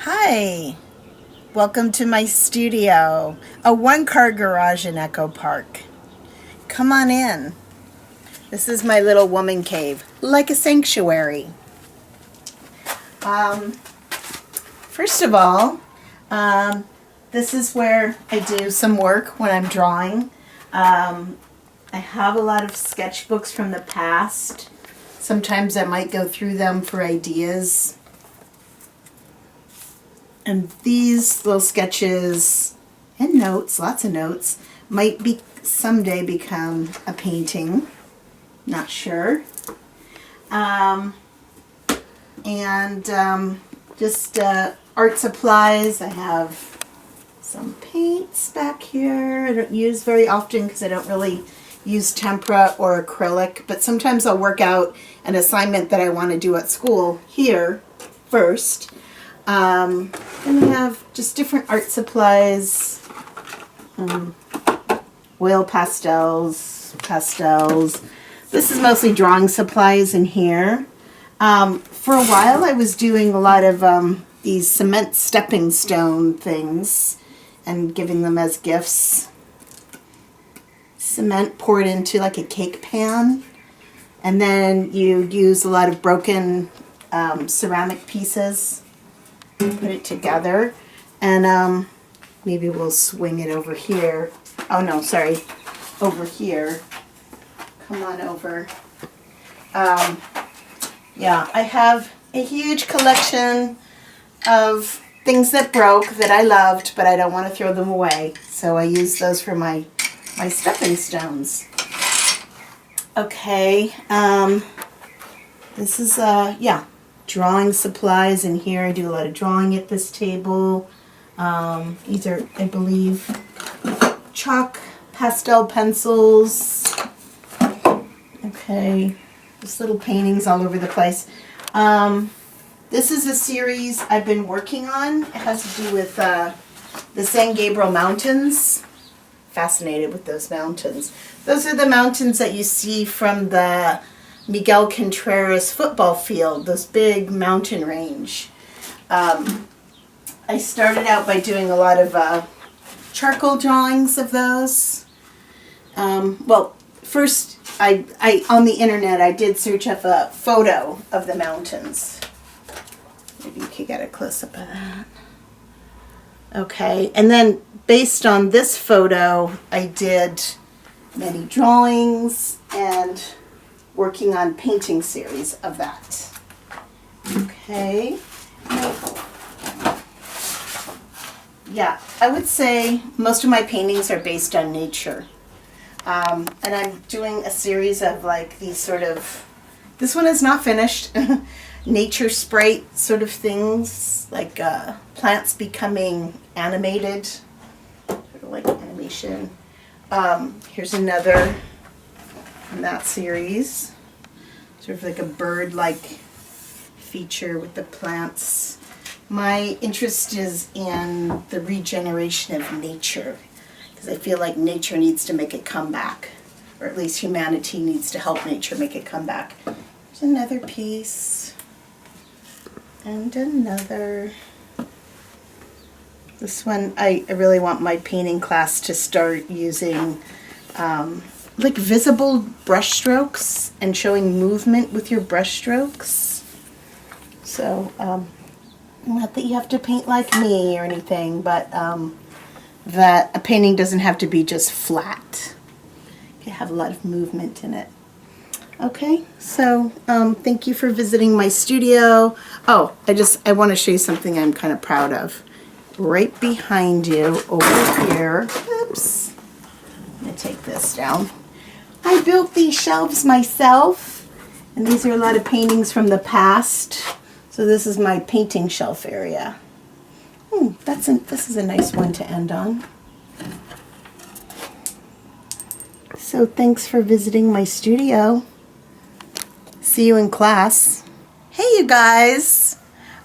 Hi, welcome to my studio, a one-car garage in Echo Park. Come on in. This is my little woman cave, like a sanctuary. First of all, this is where I do some work when I'm drawing. I have a lot of sketchbooks from the past. Sometimes I might go through them for ideas. And these little sketches and notes, lots of notes, might be someday become a painting. Not sure. Just art supplies. I have some paints back here. I don't use very often because I don't really use tempera or acrylic, but sometimes I'll work out an assignment that I want to do at school here first. And we have just different art supplies, oil pastels. This is mostly drawing supplies in here. For a while I was doing a lot of these cement stepping stone things and giving them as gifts. Cement poured into like a cake pan, and then you use a lot of broken ceramic pieces, put it together, and maybe we'll swing it over here. Oh no, sorry, over here. Come on over. Yeah, I have a huge collection of things that broke that I loved, but I don't want to throw them away. So I use those for my stepping stones. Okay, this is, drawing supplies in here. I do a lot of drawing at this table. These are, I believe, chalk pastel pencils. Okay, just little paintings all over the place. This is a series I've been working on. It has to do with the San Gabriel Mountains. Fascinated with those mountains. Those are the mountains that you see from the Miguel Contreras football field, this big mountain range. I started out by doing a lot of charcoal drawings of those. First I on the internet I did search up a photo of the mountains. Maybe you could get a close-up of that. Okay, and then based on this photo, I did many drawings and working on painting series of that. Okay. Yeah, I would say most of my paintings are based on nature. And I'm doing a series of like these sort of, this one is not finished, nature sprite sort of things, like plants becoming animated, sort of like animation. Here's another in that series, sort of like a bird-like feature with the plants. My interest is in the regeneration of nature, because I feel like nature needs to make a comeback, or at least humanity needs to help nature make a comeback. There's another piece, and another. This one, I really want my painting class to start using like visible brush strokes and showing movement with your brush strokes. So, not that you have to paint like me or anything, but that a painting doesn't have to be just flat. You can have a lot of movement in it. Okay, so thank you for visiting my studio. Oh, I want to show you something I'm kind of proud of. Right behind you, over here. Oops. I'm going to take this down. I built these shelves myself, and these are a lot of paintings from the past. So this is my painting shelf area. This is a nice one to end on. So thanks for visiting my studio. See you in class. Hey you guys.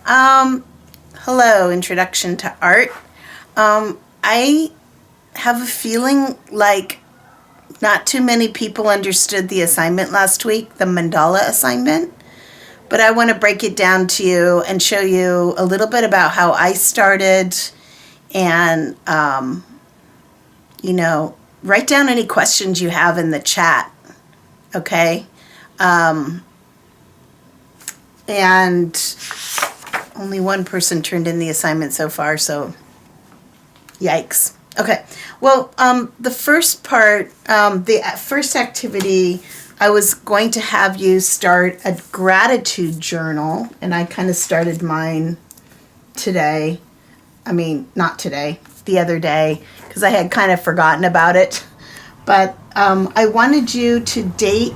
Hello, Introduction to Art. I have a feeling like not too many people understood the assignment last week, the Mandala assignment. but I want to break it down to you and show you a little bit about how I started, and write down any questions you have in the chat, okay? And only one person turned in the assignment so far, so yikes. Okay, well, the first part, the first activity, I was going to have you start a gratitude journal, and I kind of started mine today. I mean, not today, the other day, because I had kind of forgotten about it. But I wanted you to date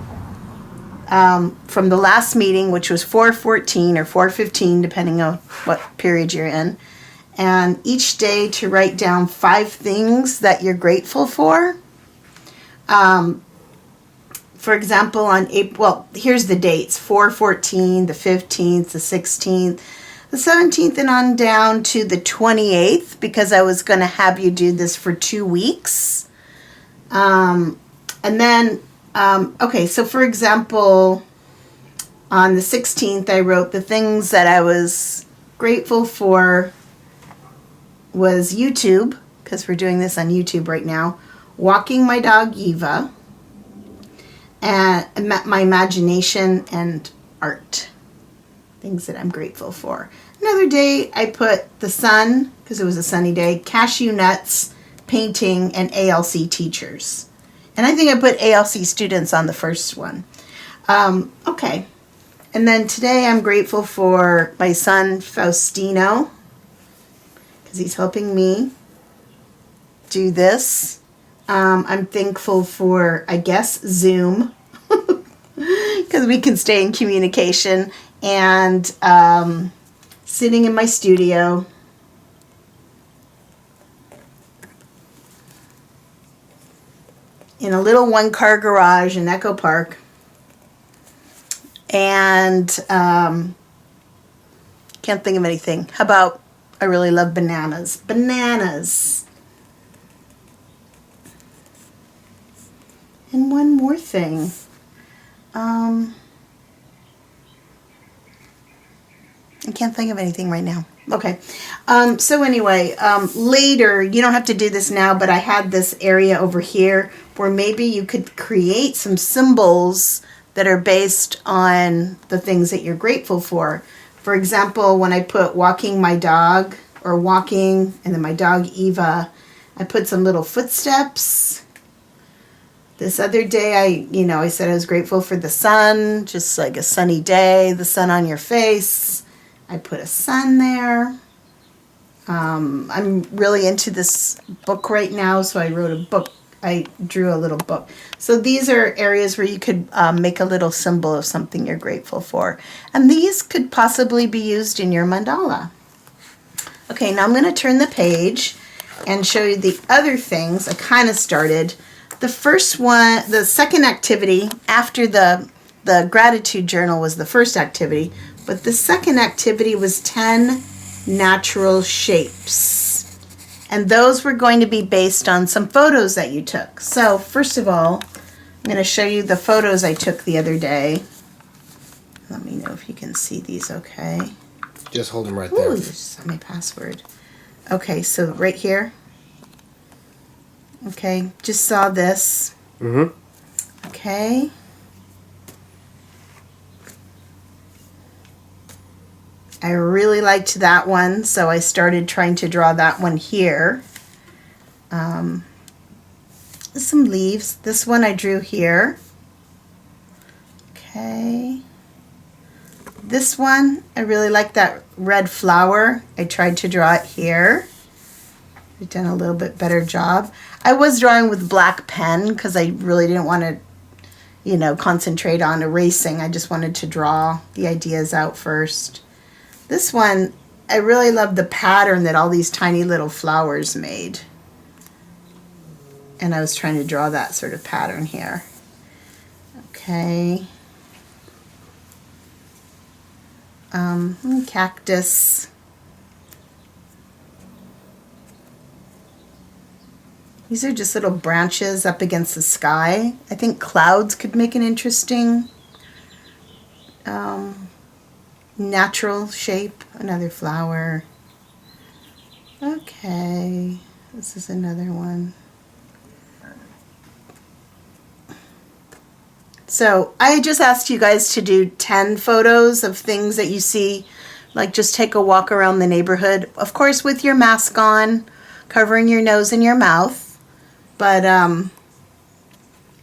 from the last meeting, which was 4/14 or 4/15, depending on what period you're in, and each day to write down 5 things that you're grateful for. For example, on April, well, here's the dates: 4/14, the 15th, the 16th, the 17th, and on down to the 28th, because I was going to have you do this for 2 weeks. And then, okay, so for example, on the 16th, I wrote the things that I was grateful for was YouTube, because we're doing this on YouTube right now, walking my dog Eva, and my imagination and art, things that I'm grateful for. Another day, I put the sun, because it was a sunny day, cashew nuts, painting, and ALC teachers. And I think I put ALC students on the first one. Okay. And then today I'm grateful for my son Faustino, because he's helping me do this. I'm thankful for, I guess, Zoom, because we can stay in communication, and sitting in my studio. In a little 1-car garage in Echo Park. And can't think of anything. How about, I really love bananas. Bananas. And one more thing. I can't think of anything right now. Okay. So anyway, later, you don't have to do this now, but I had this area over here where maybe you could create some symbols that are based on the things that you're grateful for. For example, when I put walking my dog, or walking, and then my dog Eva, I put some little footsteps. This other day, I said I was grateful for the sun, just like a sunny day, the sun on your face. I put a sun there. I'm really into this book right now, so I wrote a book. I drew a little book. So these are areas where you could make a little symbol of something you're grateful for. And these could possibly be used in your mandala. Okay, now I'm going to turn the page and show you the other things I kind of started. The first one, the second activity after the gratitude journal was the first activity, but the second activity was 10 natural shapes. And those were going to be based on some photos that you took. So first of all, I'm going to show you the photos I took the other day. Let me know if you can see these okay. Just hold them right there. Ooh, this is my password. Okay, so right here. Okay, just saw this. Mm-hmm. Okay. I really liked that one, so I started trying to draw that one here. Some leaves. This one I drew here. Okay. This one, I really like that red flower. I tried to draw it here. I've done a little bit better job. I was drawing with black pen because I really didn't want to, concentrate on erasing. I just wanted to draw the ideas out first. This one, I really love the pattern that all these tiny little flowers made. And I was trying to draw that sort of pattern here. Okay. Cactus. These are just little branches up against the sky. I think clouds could make an interesting natural shape, another flower. Okay, this is another one. So I just asked you guys to do 10 photos of things that you see, like just take a walk around the neighborhood. Of course, with your mask on, covering your nose and your mouth, but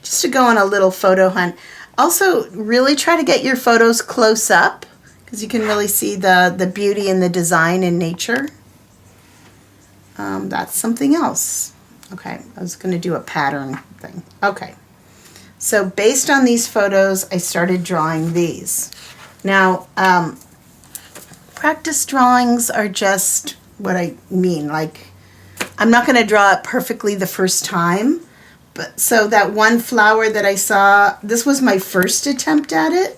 just to go on a little photo hunt. Also, really try to get your photos close up because you can really see the beauty and the design in nature. That's something else. Okay, I was going to do a pattern thing. Okay. So based on these photos, I started drawing these. Now, practice drawings are just what I mean. Like, I'm not going to draw it perfectly the first time. But so that one flower that I saw, this was my first attempt at it.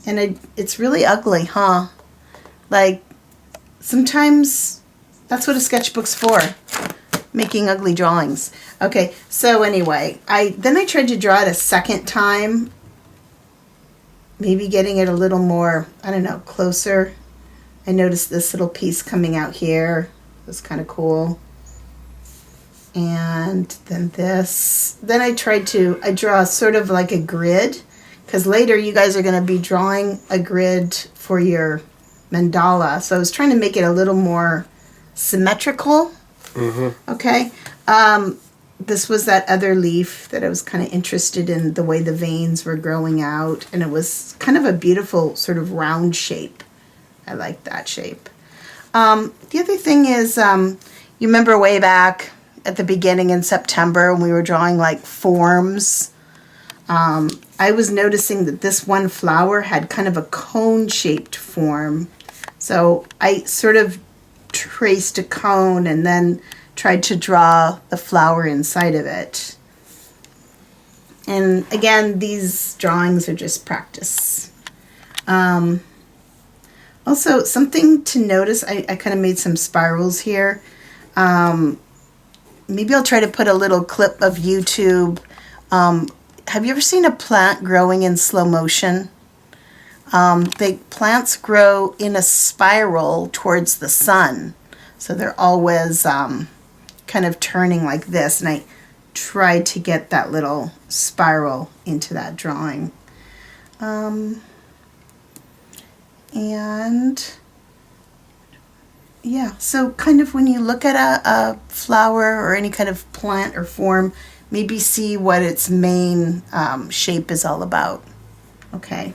And it's really ugly, huh? Like, sometimes that's what a sketchbook's for. Making ugly drawings. Okay, so anyway, then I tried to draw it a second time. Maybe getting it a little more, I don't know, closer. I noticed this little piece coming out here. It was kind of cool. And then this. Then I draw sort of like a grid. Because later you guys are going to be drawing a grid for your mandala. So I was trying to make it a little more symmetrical. Mm-hmm. Okay. This was that other leaf that I was kind of interested in the way the veins were growing out. And it was kind of a beautiful sort of round shape. I like that shape. The other thing is, you remember way back at the beginning in September when we were drawing like forms. I was noticing that this one flower had kind of a cone-shaped form. So I sort of traced a cone and then tried to draw the flower inside of it. And again, these drawings are just practice. Also, something to notice, I kind of made some spirals here. Maybe I'll try to put a little clip of YouTube. Have you ever seen a plant growing in slow motion? The plants grow in a spiral towards the sun. So they're always kind of turning like this. And I tried to get that little spiral into that drawing. And yeah, so kind of when you look at a flower or any kind of plant or form, maybe see what its main shape is all about. Okay.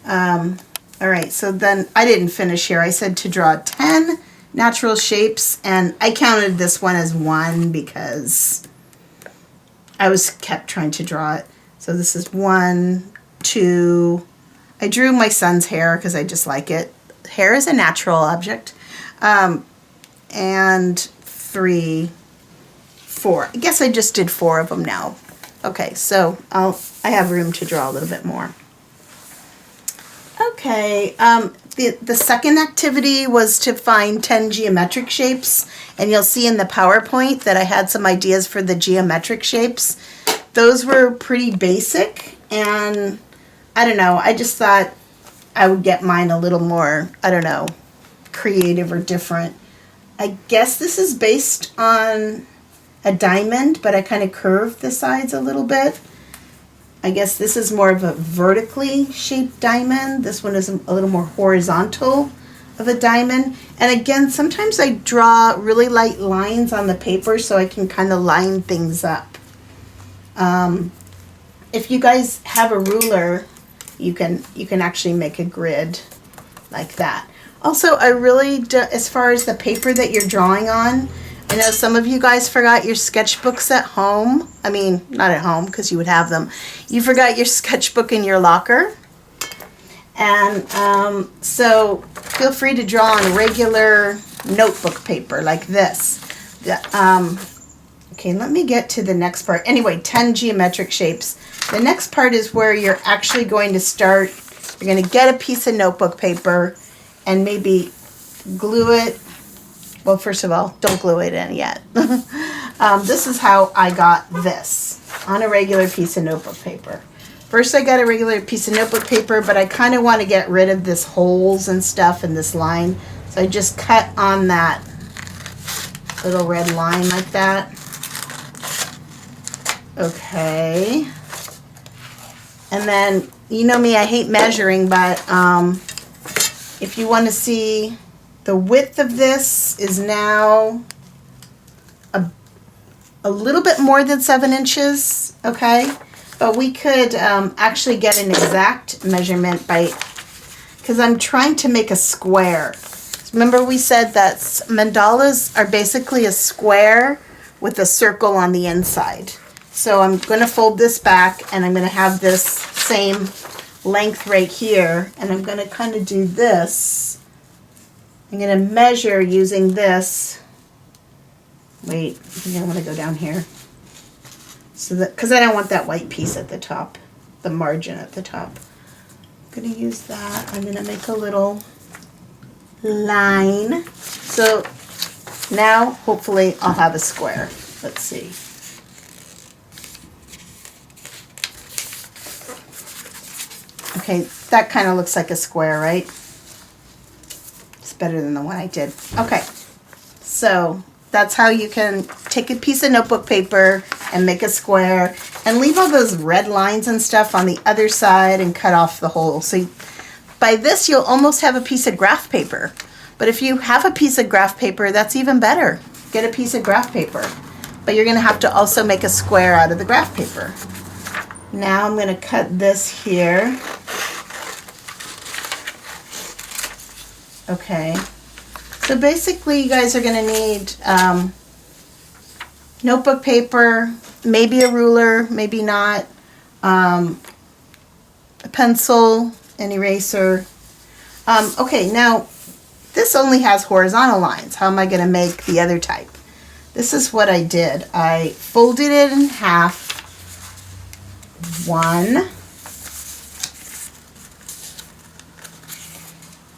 All right, so then I didn't finish here. I said to draw 10 natural shapes, and I counted this one as 1 because I kept trying to draw it. So this is 1, 2. I drew my son's hair because I just like it. Hair is a natural object. And 3, 4. I guess I just did 4 of them now. Okay, so I have room to draw a little bit more. Okay, the second activity was to find 10 geometric shapes, and you'll see in the PowerPoint that I had some ideas for the geometric shapes. Those were pretty basic, and I don't know, I just thought I would get mine a little more, I don't know, creative or different. I guess this is based on a diamond, but I kind of curved the sides a little bit. I guess this is more of a vertically shaped diamond. This one is a little more horizontal of a diamond. And again, sometimes I draw really light lines on the paper so I can kind of line things up. If you guys have a ruler, you can actually make a grid like that. Also, I really, as far as the paper that you're drawing on, I know some of you guys forgot your sketchbooks at home. I mean, not at home because you would have them. You forgot your sketchbook in your locker. And so feel free to draw on regular notebook paper like this. Okay, let me get to the next part. Anyway, 10 geometric shapes. The next part is where you're actually going to start. You're going to get a piece of notebook paper and maybe glue it. Well, first of all, don't glue it in yet. This is how I got this on a regular piece of notebook paper. First I got a regular piece of notebook paper, but I kind of want to get rid of this holes and stuff in this line. So I just cut on that little red line like that. Okay. And then, you know me, I hate measuring, but if you want to see, the width of this is now a little bit more than 7 inches, okay? But we could actually get an exact measurement because I'm trying to make a square. Remember we said that mandalas are basically a square with a circle on the inside. So I'm going to fold this back, and I'm going to have this same length right here, and I'm going to kind of do this. I'm going to measure using this. Wait, I think I'm going to go down here. So that, because I don't want that white piece at the top, the margin at the top. I'm going to use that. I'm going to make a little line. So now hopefully I'll have a square. Let's see. Okay, that kind of looks like a square, right? It's better than the one I did. Okay, so that's how you can take a piece of notebook paper and make a square and leave all those red lines and stuff on the other side and cut off the hole. So by this, you'll almost have a piece of graph paper. But if you have a piece of graph paper, that's even better. Get a piece of graph paper. But you're gonna have to also make a square out of the graph paper. Now I'm gonna cut this here. Okay. So basically, you guys are going to need notebook paper, maybe a ruler, maybe not, a pencil, an eraser. Okay, now this only has horizontal lines. How am I going to make the other type? This is what I did. I folded it in half. 1,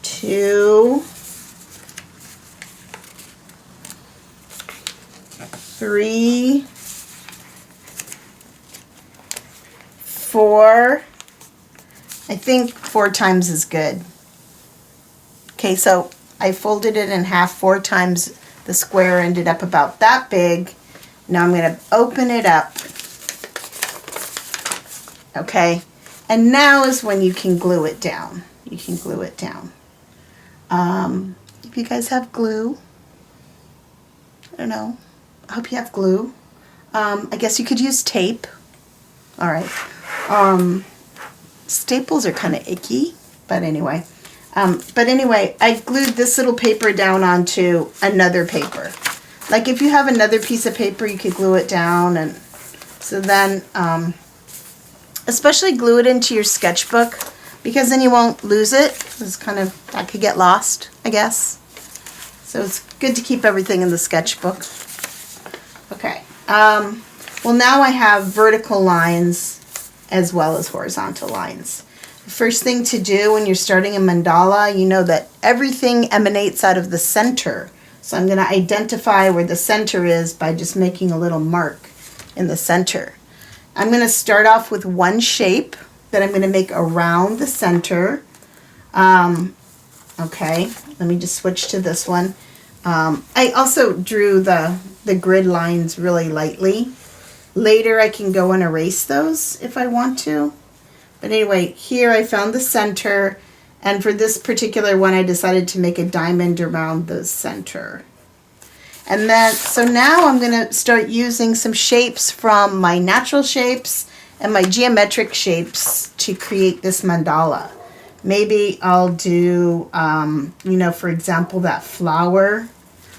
2, 3, 4. I think 4 times is good. Okay, so I folded it in half 4 times. The square ended up about that big. Now I'm going to open it up. Okay, and now is when you can glue it down. You can glue it down. If you guys have glue, I don't know. I hope you have glue. I guess you could use tape. All right. Staples are kind of icky, but anyway. I glued this little paper down onto another paper. Like if you have another piece of paper, you could glue it down, and so then, especially glue it into your sketchbook, because then you won't lose it. It's kind of, that could get lost, I guess. So it's good to keep everything in the sketchbook. Okay. Well, now I have vertical lines as well as horizontal lines. The first thing to do when you're starting a mandala, you know that everything emanates out of the center. So I'm going to identify where the center is by just making a little mark in the center. I'm going to start off with one shape that I'm going to make around the center. Okay, let me just switch to this one. I also drew the grid lines really lightly. Later I can go and erase those if I want to. But anyway, here I found the center, and for this particular one I decided to make a diamond around the center. And then, so now I'm going to start using some shapes from my natural shapes and my geometric shapes to create this mandala. Maybe I'll do, you know, for example, that flower.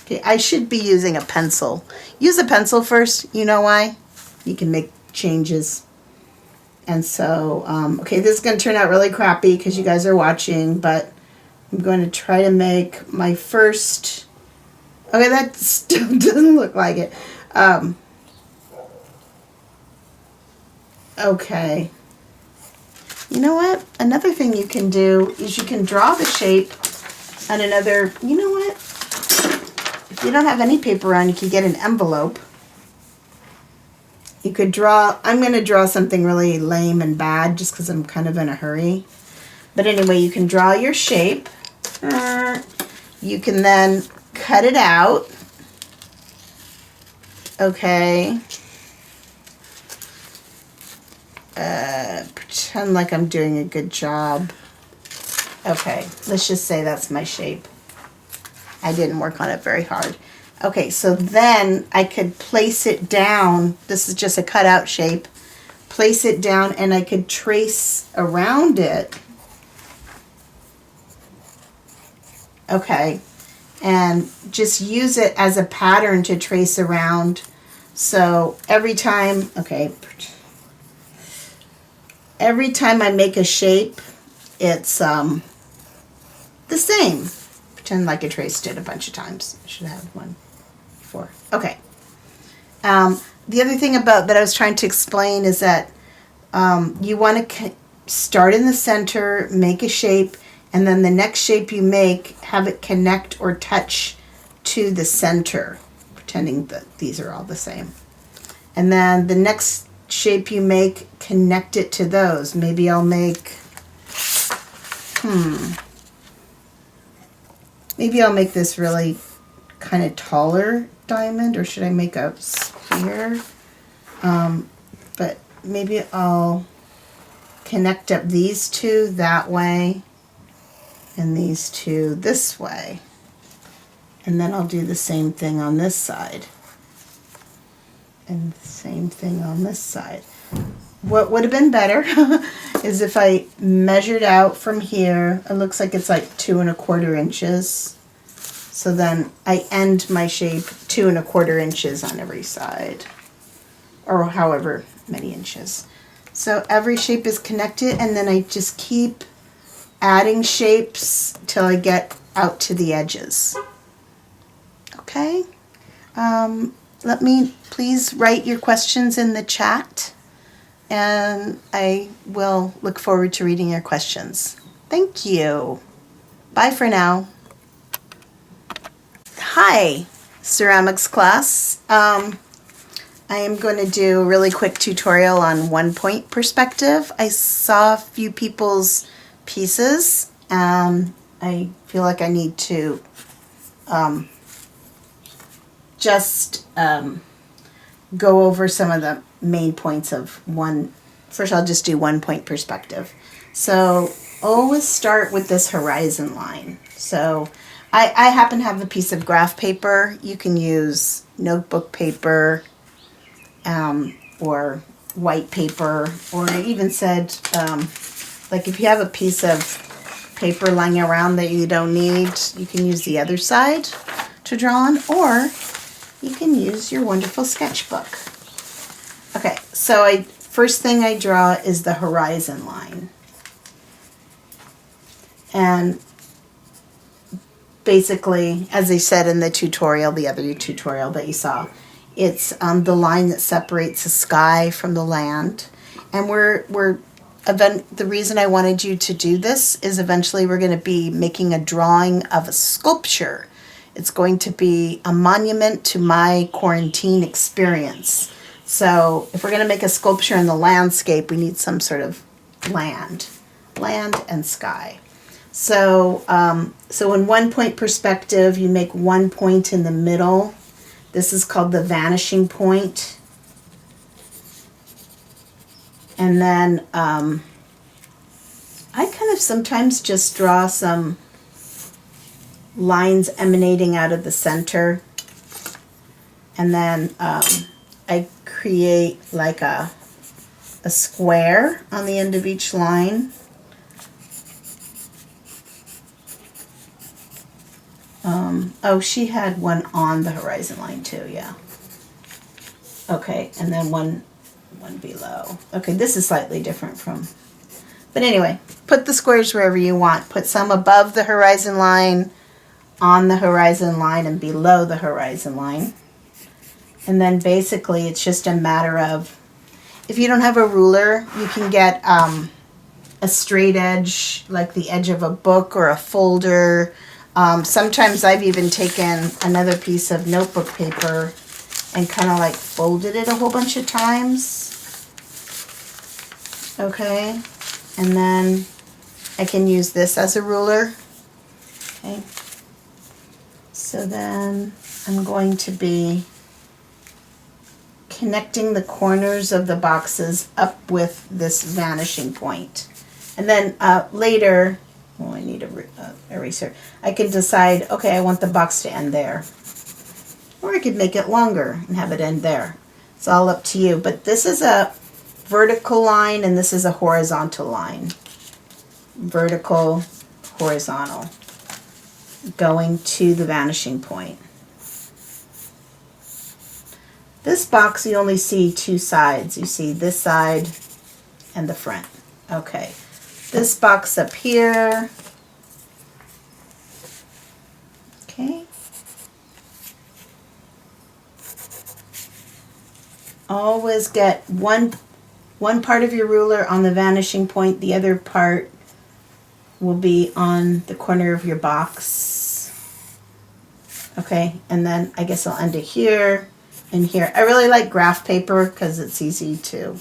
Okay, I should be using a pencil. Use a pencil first. You know why? You can make changes. And so, okay, this is going to turn out really crappy because you guys are watching, but I'm going to try to make my first... Okay, that still doesn't look like it. Okay. You know what? Another thing you can do is you can draw the shape on another... You know what? If you don't have any paper on, you can get an envelope. You could draw, I'm going to draw something really lame and bad just because I'm kind of in a hurry. But anyway, you can draw your shape. You can then cut it out. Okay. Pretend like I'm doing a good job. Okay, let's just say that's my shape. I didn't work on it very hard. Okay, so then I could place it down. This is just a cutout shape. Place it down and I could trace around it. Okay, and just use it as a pattern to trace around. So every time, every time I make a shape, it's the same. Pretend like I traced it a bunch of times. I should have one before. Okay. The other thing about that I was trying to explain is that you want to start in the center, make a shape, and then the next shape you make, have it connect or touch to the center, pretending that these are all the same. And then the next shape you make, connect it to those. Maybe I'll make, maybe I'll make this really kind of taller diamond, or should I make a sphere? But maybe I'll connect up these two that way and these two this way. And then I'll do the same thing on this side. And the same thing on this side. What would have been better is if I measured out from here. It looks like it's like 2 1/4 inches. So then I end my shape 2 1/4 inches on every side, or however many inches. So every shape is connected, and then I just keep adding shapes till I get out to the edges. Okay? Let me please write your questions in the chat, and I will look forward to reading your questions. Thank you. Bye for now. Hi, ceramics class. I am going to do a really quick tutorial on 1-point perspective. I saw a few people's pieces. I feel like I need to just go over some of the main points of one. First, I'll just do 1-point perspective. So always start with this horizon line. So I happen to have a piece of graph paper. You can use notebook paper or white paper, or I even said, like if you have a piece of paper lying around that you don't need, you can use the other side to draw on, or you can use your wonderful sketchbook. Okay, so first thing I draw is the horizon line. And basically, as I said in the tutorial, the other tutorial that you saw, it's the line that separates the sky from the land. And the reason I wanted you to do this is eventually we're going to be making a drawing of a sculpture. It's going to be a monument to my quarantine experience. So if we're going to make a sculpture in the landscape, we need some sort of land and sky. So, so in 1-point perspective, you make 1 point in the middle. This is called the vanishing point. And then I kind of sometimes just draw some lines emanating out of the center. And then I create like a square on the end of each line. Oh, she had one on the horizon line too, yeah. Okay, and then one below. Okay, this is slightly different from, but anyway, put the squares wherever you want. Put some above the horizon line, on the horizon line, and below the horizon line. And then basically it's just a matter of, if you don't have a ruler, you can get a straight edge, like the edge of a book or a folder. Sometimes I've even taken another piece of notebook paper and kind of like folded it a whole bunch of times. Okay, and then I can use this as a ruler. Okay, so then I'm going to be connecting the corners of the boxes up with this vanishing point. And then later, I need a eraser. I can decide, okay, I want the box to end there. Or I could make it longer and have it end there. It's all up to you. But this is a vertical line and this is a horizontal line. Vertical, horizontal. Going to the vanishing point. This box, you only see two sides. You see this side and the front. Okay. This box up here. Okay. Always get one part of your ruler on the vanishing point. The other part will be on the corner of your box. Okay, and then I guess I'll end it here and here. I really like graph paper because it's easy to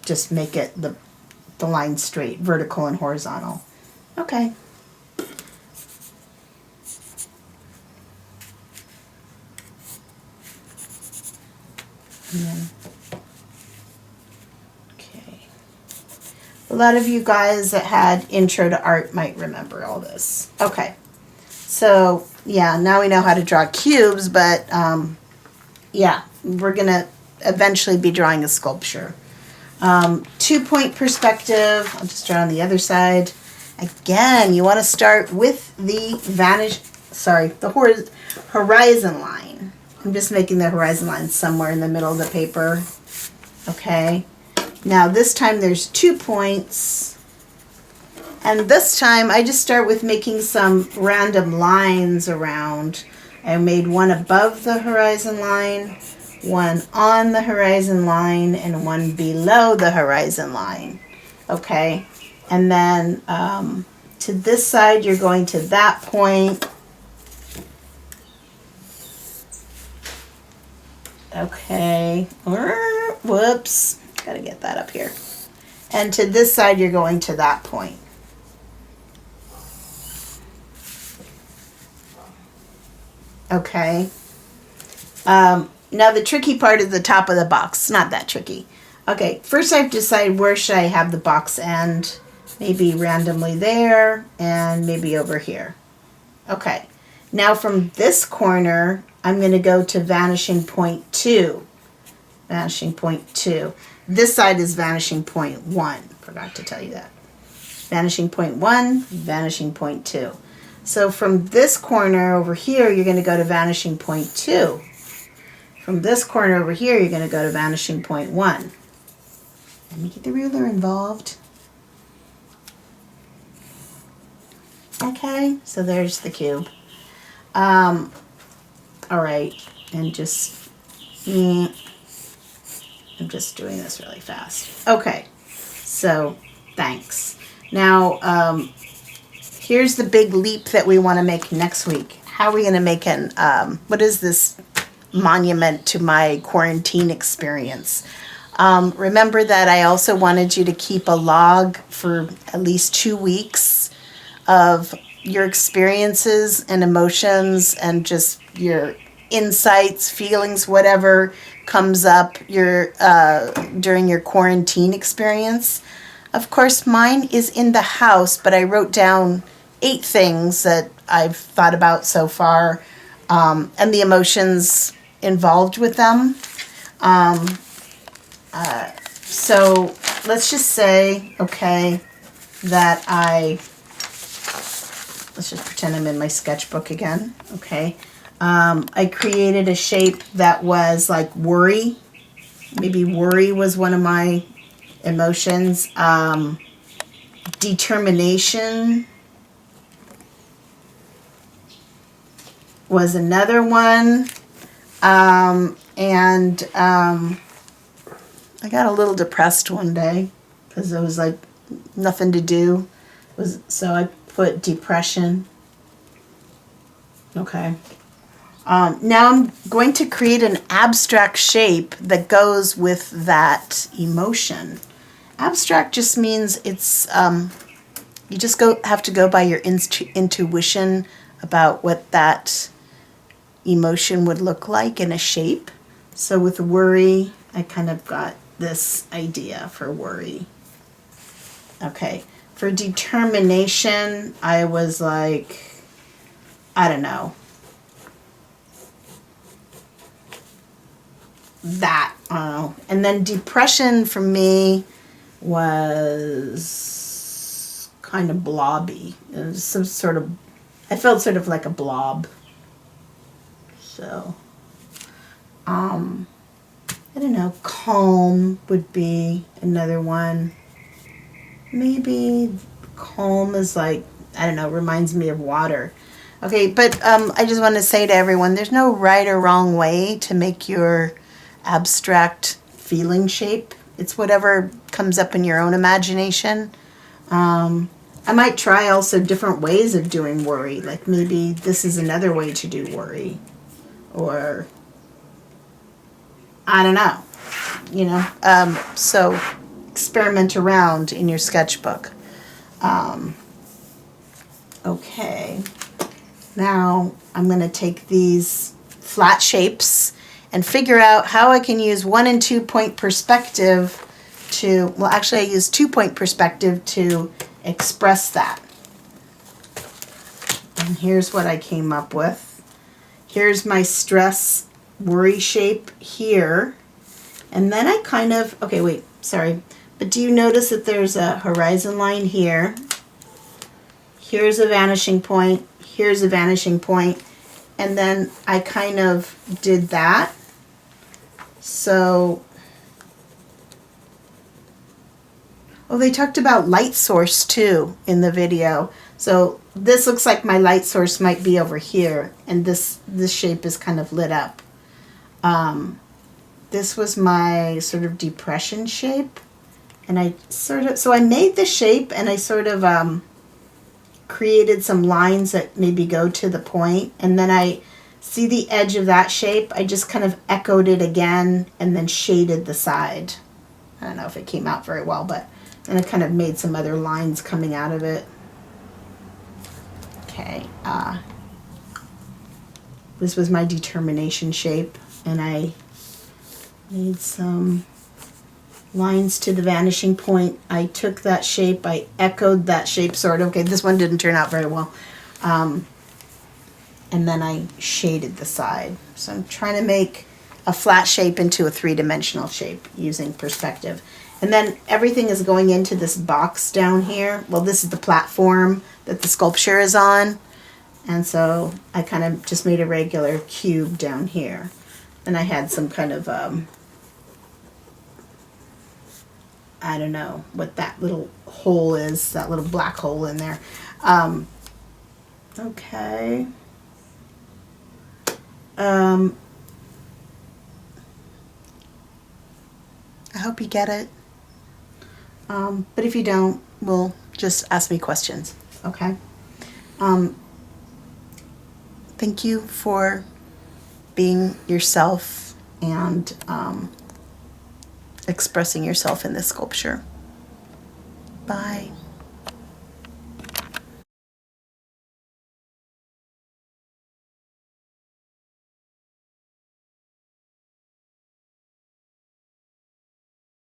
just make it the line straight, vertical and horizontal. Okay. And then, okay. A lot of you guys that had intro to art might remember all this. Okay. So, yeah, now we know how to draw cubes, but, yeah, we're going to eventually be drawing a sculpture. 2-point perspective. I'll just draw on the other side. Again, you want to start with the horizon line. I'm just making the horizon line somewhere in the middle of the paper. Okay. Now this time there's 2 points. And this time I just start with making some random lines around. I made one above the horizon line, one on the horizon line, and one below the horizon line. Okay. And then to this side you're going to that point. Okay. Whoops. Gotta get that up here. And to this side you're going to that point. Okay. Now the tricky part is the top of the box. It's not that tricky. Okay, first I have to decide where should I have the box end. Maybe randomly there and maybe over here. Okay, now from this corner I'm going to go to vanishing point 2. Vanishing point 2. This side is vanishing point 1. Forgot to tell you that. Vanishing point 1, vanishing point 2. So from this corner over here, you're going to go to vanishing point 2. From this corner over here, you're going to go to vanishing point 1. Let me get the ruler involved. Okay, so there's the cube. All right, and just, I'm just doing this really fast. Okay, so thanks. Now, here's the big leap that we want to make next week. How are we going to make an, what is this monument to my quarantine experience? Remember that I also wanted you to keep a log for at least 2 weeks of your experiences and emotions and just your insights, feelings, whatever comes up during your quarantine experience. Of course, mine is in the house, but I wrote down 8 things that I've thought about so far, and the emotions involved with them. So let's just say, okay, that let's just pretend I'm in my sketchbook again, okay. I created a shape that was like worry. Maybe worry was one of my emotions. Determination was another one. I got a little depressed one day because there was like nothing to do. So I put depression. Okay. Now I'm going to create an abstract shape that goes with that emotion. Abstract just means it's, you just have to go by your intuition about what that emotion would look like in a shape. So with worry, I kind of got this idea for worry. Okay, for determination, I was like, I don't know, that, I don't know. And then depression for me was kind of blobby. It was some sort of, I felt sort of like a blob. So, I don't know, calm would be another one. Maybe calm is like, I don't know, reminds me of water. Okay, but I just want to say to everyone, there's no right or wrong way to make your abstract feeling shape. It's whatever comes up in your own imagination. I might try also different ways of doing worry. Like maybe this is another way to do worry. Or, I don't know. You know, so experiment around in your sketchbook. Okay, now I'm going to take these flat shapes and figure out how I can use 1 and 2 point perspective to, well actually I use 2 point perspective to express that. And here's what I came up with. Here's my stress worry shape here. And then I kind of, okay, wait, sorry. But do you notice that there's a horizon line here? Here's a vanishing point. Here's a vanishing point. And then I kind of did that. So, oh, they talked about light source too in the video. So this looks like my light source might be over here. And this shape is kind of lit up. This was my sort of depression shape. And I sort of, so I made the shape and I sort of created some lines that maybe go to the point. And then I see the edge of that shape. I just kind of echoed it again and then shaded the side. I don't know if it came out very well, but then I kind of made some other lines coming out of it. Okay. This was my determination shape. And I made some lines to the vanishing point. I took that shape, I echoed that shape sort of. Okay, this one didn't turn out very well. And then I shaded the side. So I'm trying to make a flat shape into a 3-dimensional shape using perspective. And then everything is going into this box down here. Well, this is the platform that the sculpture is on. And so I kind of just made a regular cube down here. And I had some kind of, I don't know what that little hole is, that little black hole in there. Okay. I hope you get it. But if you don't, well, just ask me questions, okay? Thank you for being yourself and expressing yourself in this sculpture. Bye.